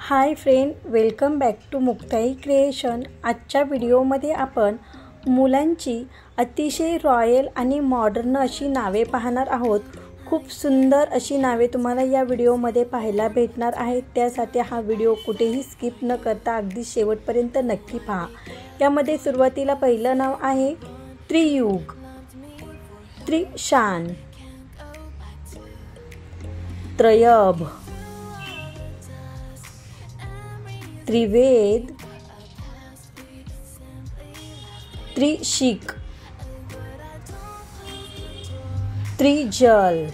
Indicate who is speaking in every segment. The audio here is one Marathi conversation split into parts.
Speaker 1: High friend, welcome back to Muktai creation. आजच्या व्हिडिओमध्ये आपण मुलांची अतिशय रॉयल आणि मॉडर्न अशी नावे पाहणार आहोत। खूप सुंदर अशी नावे तुम्हाला या व्हिडिओमध्ये पाहायला भेटणार आहेत। त्यासाठी हा व्हिडिओ कुठेही स्किप न करता अगदी शेवटपर्यंत नक्की पहा। यामध्ये सुरुवातीला पहिलं नाव आहे त्रियुग, त्रिशान, त्रयभ, त्रिवेद, त्रिशिक, त्रिजल,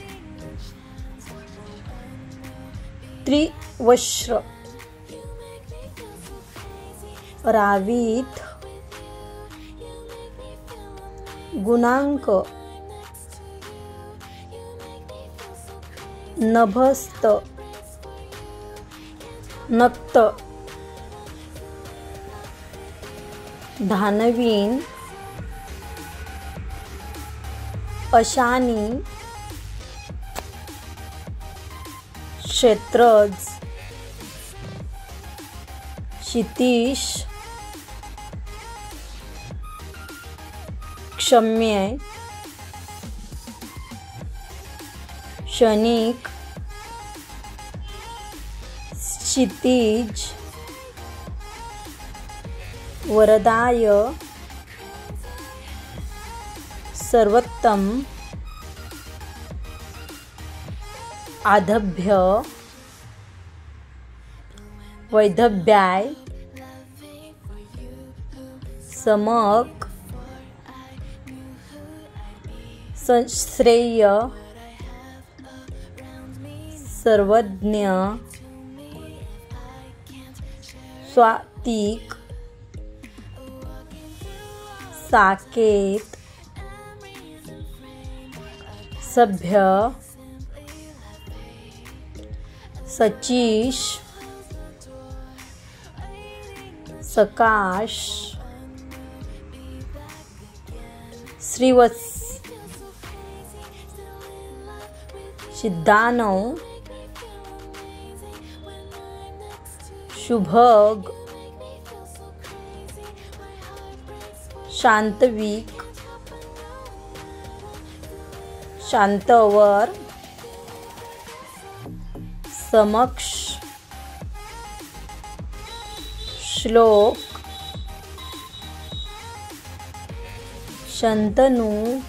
Speaker 1: त्रिवश्र, रावीत, गुणांक, नभस्त, नक्त, धानवीन, अशानी, क्षेत्रज, क्षितीश, क्षम्य, क्षणिक, क्षितिज, वरदाय, सर्वोत्तम, आधभ्य, वैधव्याय, समक, संश्रेय, सर्वज्ञ, स्वातिक, साकेत, सभ्य, सचीश, सकाश, श्रीवत्स, सिद्धानव, शुभग, शांतविक, शांतवर, समक्ष, श्लोक, शंतनु,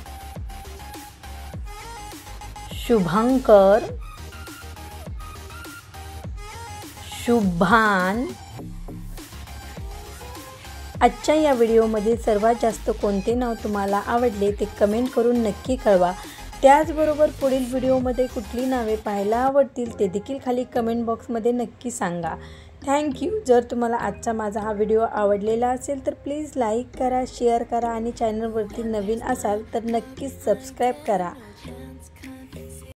Speaker 1: शुभंकर, शुभान। आजच्या या व्हिडिओमध्ये सर्वात जास्त कोणते नाव तुम्हाला आवडले ते कमेंट करून नक्की कळवा। त्याचबरोबर पुढील व्हिडिओमध्ये कुठली नावे पाहायला आवडतील ते देखील खाली कमेंट बॉक्समध्ये नक्की सांगा। थँक्यू। जर तुम्हाला आजचा माझा हा व्हिडिओ आवडलेला असेल तर प्लीज लाईक करा, शेअर करा आणि चॅनलवरती नवीन असाल तर नक्कीच सबस्क्राईब करा।